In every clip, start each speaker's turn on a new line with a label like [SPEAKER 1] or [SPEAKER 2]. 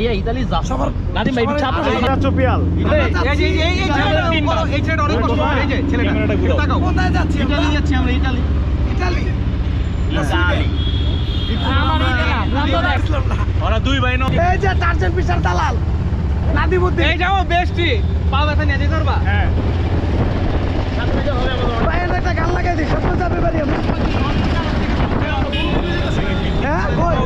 [SPEAKER 1] ভাইয়া ইতালি যা সবার নাদিম ভাই একটু চাপো
[SPEAKER 2] চপিয়াল
[SPEAKER 3] এই ছেলেটা অনেক কষ্ট এই যে ছেলেটা তাকাও কোথায় যাচ্ছি ইতালি যাচ্ছি আমরা ইতালি ইতালি
[SPEAKER 2] ওরা দুই ভাই না
[SPEAKER 3] এই যে টার্জেন পিসার দালাল নাদিমউদ্দিন এই যাও বেস্টি পা ব্যথা নিয়ে দিতে পারবা
[SPEAKER 2] হ্যাঁ
[SPEAKER 3] বাইরে একটা গান লাগাই দিই সব যাবে বাড়ি আমরা হ্যাঁ কই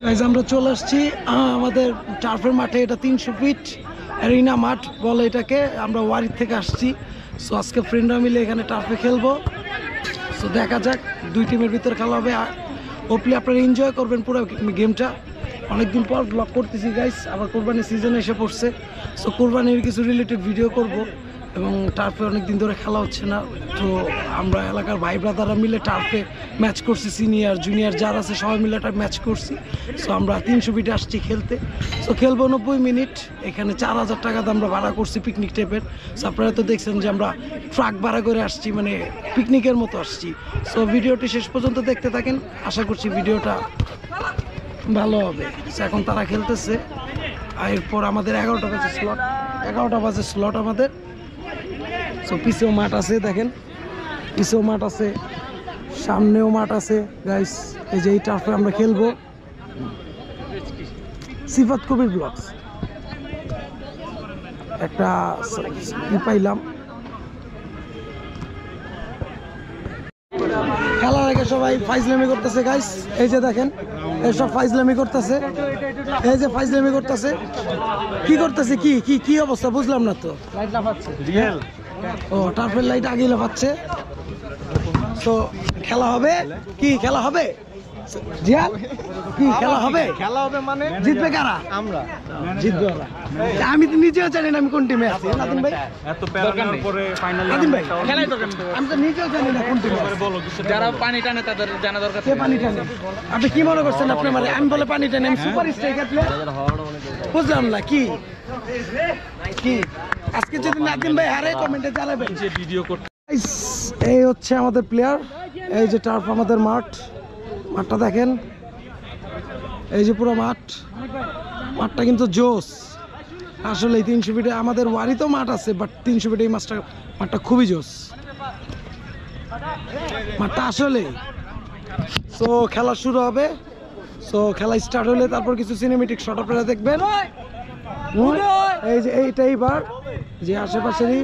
[SPEAKER 3] গাইস আমরা চলে আসছি আমাদের টার্ফের মাঠে। এটা 300 ফিট অ্যারিনা মাঠ বলে এটাকে। আমরা ওয়ারি থেকে আসছি। সো আজকে ফ্রেন্ডরা মিলে এখানে টার্ফে খেলবো। সো দেখা যাক, দুই টিমের ভিতরে খেলা হবে। হোপলি আপনারা এনজয় করবেন পুরো গেমটা। অনেকদিন পর ব্লগ করতেছি গাইস, আবার কোরবানির সিজন এসে পড়ছে। সো কোরবানির কিছু রিলেটেড ভিডিও করব এবং টার্ফে অনেকদিন ধরে খেলা হচ্ছে না। তো আমরা এলাকার ভাই ব্রাদাররা মিলে টার্ফে ম্যাচ করছি, সিনিয়র জুনিয়র যারা আছে সবাই মিলে একটা ম্যাচ করছি। সো আমরা 300 ফিটে আসছি খেলতে। সো খেলবো 90 মিনিট। এখানে 4000 টাকা আমরা ভাড়া করছি পিকনিক টাইপের। সো আপনারা তো দেখছেন যে আমরা ট্রাক ভাড়া করে আসছি, মানে পিকনিকের মতো আসছি। সো ভিডিওটি শেষ পর্যন্ত দেখতে থাকেন, আশা করছি ভিডিওটা ভালো হবে। সো এখন তারা খেলতেছে, আর এরপর আমাদের 11টা বাজে স্লট আমাদের। সো পিছেও মাঠ আছে, দেখেন পিছেও মাঠ আছে, সামনেও মাঠ আছে গাইস। এই যে এই টার্ফে আমরা খেলবো। সিফাত কবির ব্লগস একটা পাইলাম। খেলার আগে সবাই ফাইজলামি করতেছে গাইস। এই যে দেখেন এসব ফাইজলামি করতেছে, এই যে ফাইজলামি করতেছে। কি করতেছে, কি কি কি অবস্থা বুঝলাম না তো। ও টার্ফের লাইট আগে লাফাচ্ছে। তো খেলা হবে, কি খেলা হবে জিয়াল, কি খেলা হবে?
[SPEAKER 2] খেলা হবে মানে
[SPEAKER 3] জিতবে কারা? আমরা জিতবে ওরা। আমি তো নিজেও জানি না আমি কোন টিমে আছি। নাদিম ভাই
[SPEAKER 2] এত প্যারার পরে ফাইনালি
[SPEAKER 3] নাদিম ভাই খেলাই তো আমি তো নিজেও জানি না কোন টিমে আছি।
[SPEAKER 1] যারা পানি টানে তাদের জানা দরকার।
[SPEAKER 3] কে পানি টানে? আপনি কি মনে করছেন আপনি মানে আমি বলে পানি টানে? আমি সুপার স্ট্রাইকার প্লেয়ার। বুঝলাম না কি কি আজকে যদি নাদিম ভাই হারে কমেন্টে জানাবেন যে ভিডিও করতে। এই হচ্ছে আমাদের প্লেয়ার। এই যে টার্ফ আমাদের মাঠ, মাঠটা দেখেন। এই যে পুরো মাঠটা কিন্তু জোস আসলে। 300 ফিটে আমাদের ওয়ারিতেও মাঠ আছে, বাট 300 ফিটে এই মাঠটা খুবই জোস মাঠটা আসলে। সো খেলা শুরু হবে। সো খেলা স্টার্ট হলে তারপর কিছু সিনেমেটিক শট আপনারা দেখবেন। এই যে এইটাই বার যে আশেপাশেরই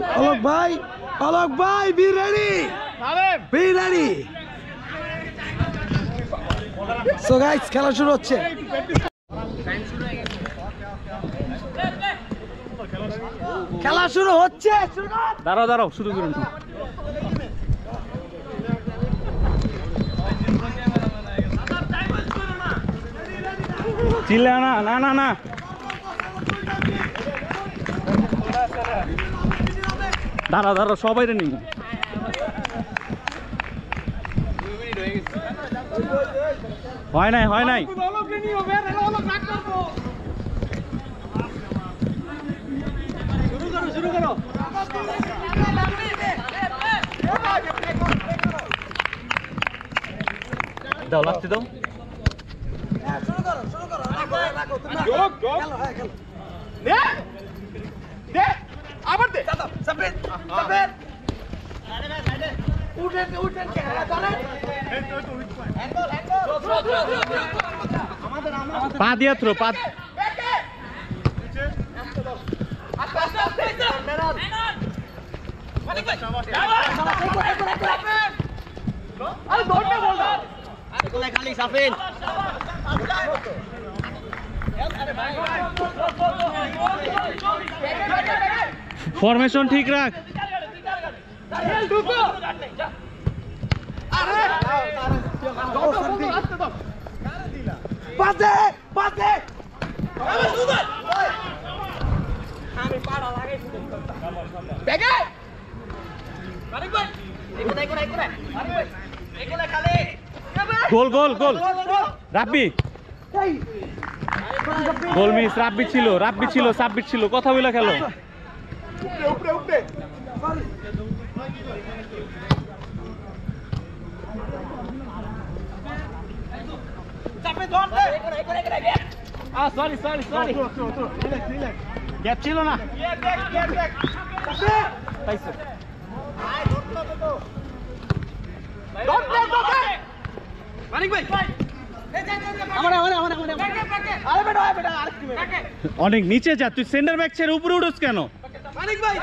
[SPEAKER 3] অলক ভাই বি রেডি। সো গাইস খেলা শুরু হচ্ছে। খেলা শুরু হচ্ছে।
[SPEAKER 2] দাঁড়াও শুরু করুন। চিল্লা না না না না দাঁড়াও সবাই রে নিন। হয় নাই শুরু করো দাও লাস্টে দাও
[SPEAKER 3] শুরু করো রাখো তুমি খেলো হ্যাঁ খেলো
[SPEAKER 1] দে আবার দে
[SPEAKER 3] সাবির উঠেন খেলা চলে
[SPEAKER 2] পা দিয়া থ্রো পা
[SPEAKER 1] খালি সাফিন
[SPEAKER 2] ফরমেশন ঠিক রাখ
[SPEAKER 3] পাতে
[SPEAKER 2] গোল গোল গোল রাব্বি গোল মিস রাব্বি ছিল সাব্বির ছিল কথা বলে খেলো
[SPEAKER 1] সরি গ্যাপ ছিল না পাইছো মানিক ভাই
[SPEAKER 2] অনেক নিচে যা তুই সেন্টার ব্যাক ছেড়ে উপরে উঠোস কেন
[SPEAKER 3] মানিক ভাই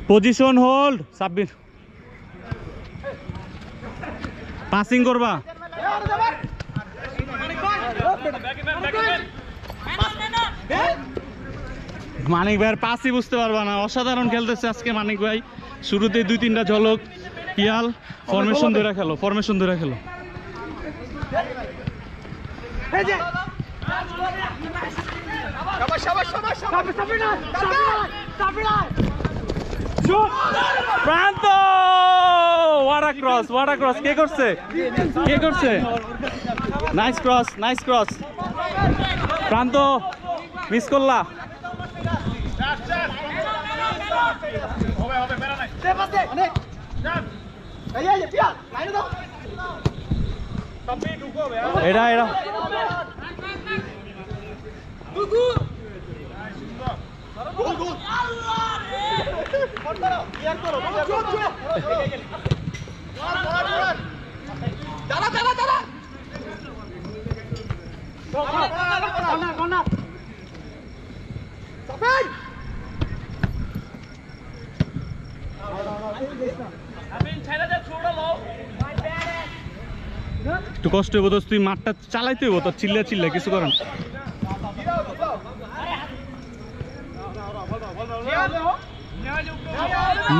[SPEAKER 2] পজিশন হোল্ড সাব্বির পাসিং করবা মানিক ভাইয়ের পাসই বুঝতে পারবা না অসাধারণ খেলতেছে আজকে মানিক ভাই শুরুতে 2-3টা ঝলক পিয়াল ফরমেশন ধরে খেলো প্রান্ত ওয়াটা ক্রস কে করছে নাইস ক্রস প্রান্ত মিস করলা এটা একটু কষ্ট হইব তো তুই মাঠটা চালাইতে হইব তো চিল্লা কিছু করেন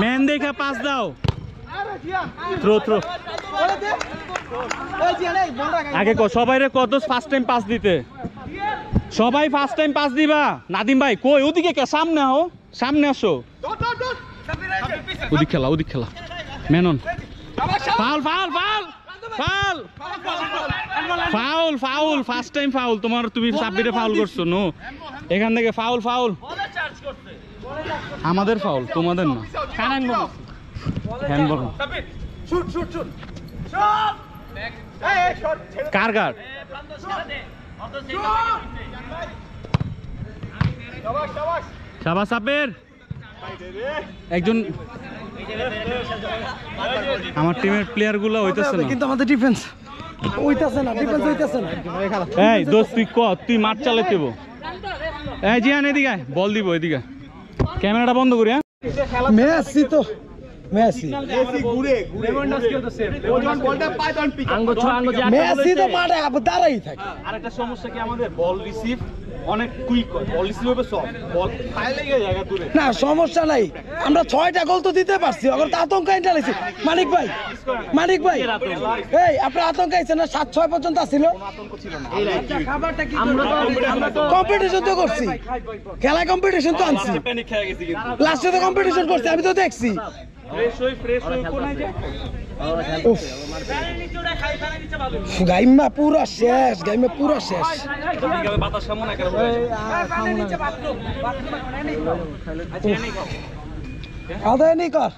[SPEAKER 2] ম্যান দেখা পাস দাও থ্রো আগে সবাই রে কত ফার্স্ট টাইম পাস দিতে সবাই ফার্স্ট টাইম পাস দিবা নাদিম ভাই কই ওদিকে কে সামনে আসো ওদিক খেলা Menon foul first time foul তুমি সাব্বিরে ফাউল করছো নো এখান থেকে ফাউল আমাদের ফাউল তোমাদের না হ্যান্ডবল কারগার শাবাশ সাব্বির একজন আমার টিমের প্লেয়ার গুলো হইতেছে না
[SPEAKER 3] কিন্তু আমাদের ডিফেন্স হইতেছে না
[SPEAKER 2] এই দোস্ত তুই মাঠ চালাইতে হইব এই জিয়ান এদিকে বল দিব এদিকে ক্যামেরাটা বন্ধ করি হ্যাঁ
[SPEAKER 3] মেসি তো মাঠে দাঁড়াই থাকে
[SPEAKER 2] আরেকটা সমস্যা কি আমাদের বল রিসিভ অনেক কুইক বল রিসিভ হবে সব বল খায় লেগে জায়গা দূরে
[SPEAKER 3] না সমস্যা নাই আমরা 6টা গোল তো দিতে পারছি অগর আতঙ্ক চালাইছি মানিক ভাই এই আপনার আতঙ্ক আইছে না 7-6 পর্যন্ত ছিল কম্পিটিশন তো করছি খেলা কম্পিটিশন তো আনছি লাস্টে তো কম্পিটিশন করছি আমি তো দেখছি
[SPEAKER 2] ফ্রেশ হই কোনায় যায়
[SPEAKER 3] উফ গাইমা পুরা শেষ গাইমা পুরা শেষ
[SPEAKER 2] বাতাস সামনে না করে
[SPEAKER 3] আদায় নেই কর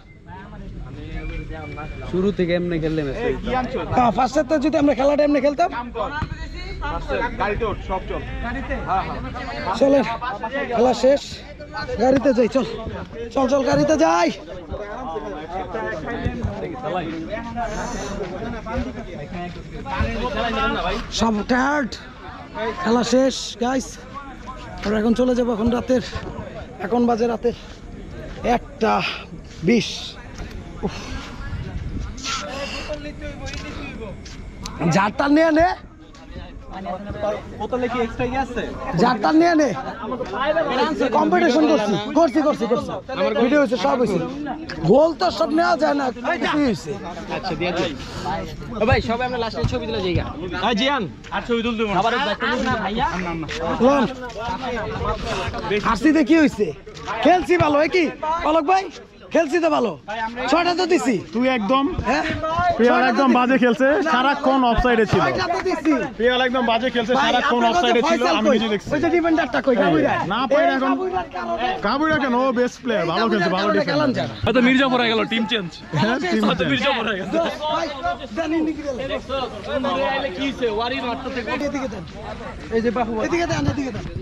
[SPEAKER 1] শুরু থেকে এমনি খেললে
[SPEAKER 2] কি আনছো
[SPEAKER 3] ফার্স্টে তো যদি আমরা খেলাটা এমনি খেলতাম
[SPEAKER 2] গাড়িতে ওঠ সব চল
[SPEAKER 3] চলেন খেলা শেষ গাড়িতে যাই চল চল চল গাড়িতে যাই সব টায়ার্ড খেলা শেষ গাইস আমরা এখন চলে যাবো এখন বাজে রাতের 1:20 যারটা নিয়ে নে
[SPEAKER 2] বোতলে কি এক্সট্রা কি আছে
[SPEAKER 3] যারটা নিয়ে নে কম্পিটিশন করছি ভিডিও হয়েছে সব হয়েছে গোল তো সব নেওয়া যায় না কিছু হয়েছে
[SPEAKER 1] আচ্ছা দিয়ে দিই ও ভাই সবাই আমরা লাস্টে ছবি তুলে যাই
[SPEAKER 2] এই জিয়ান আর ছবি তুলতে মন
[SPEAKER 1] আবার না ভাইয়া
[SPEAKER 3] লন হাসিতে কি হয়েছে খেলছি ভালো কি পলক ভাই খেলছি তো ভালো 6টা তো দিছি
[SPEAKER 4] তুই একদম
[SPEAKER 3] হ্যাঁ
[SPEAKER 4] পিয়াল একদম বাজে খেলছে সারাক্ষণ অফসাইডে ছিল
[SPEAKER 3] 6টা তো দিছি
[SPEAKER 4] পিয়াল একদম বাজে খেলছে সারাক্ষণ অফসাইডে ছিল আমি নিজে দেখছি
[SPEAKER 3] ওই যে ডিফেন্ডারটা কই গাবুইরা
[SPEAKER 4] না পাই এখন কাবুইরা কেন ও বেস্ট প্লেয়ার ভালো খেলছে ভালো
[SPEAKER 3] খেলান
[SPEAKER 4] ডিফেন্স
[SPEAKER 3] যায়
[SPEAKER 2] হয়তো মির্জাপুর হয়ে গেল টিম চেঞ্জ
[SPEAKER 4] হ্যাঁ টিম
[SPEAKER 2] মির্জাপুর হয়ে গেল
[SPEAKER 3] ভাই জানি নি কি গেল
[SPEAKER 2] কি হইছে ওয়ারি নট থেকে
[SPEAKER 3] এদিকে দেন এই যে বাহুবলী এদিকে দেন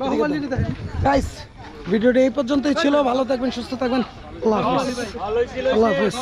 [SPEAKER 3] বাহুবলী দেন গাইস ভিডিওটা এই পর্যন্তই ছিল ভালো থাকবেন সুস্থ থাকবেন আল্লাহ হাফেজ আল্লাহ হাফেজ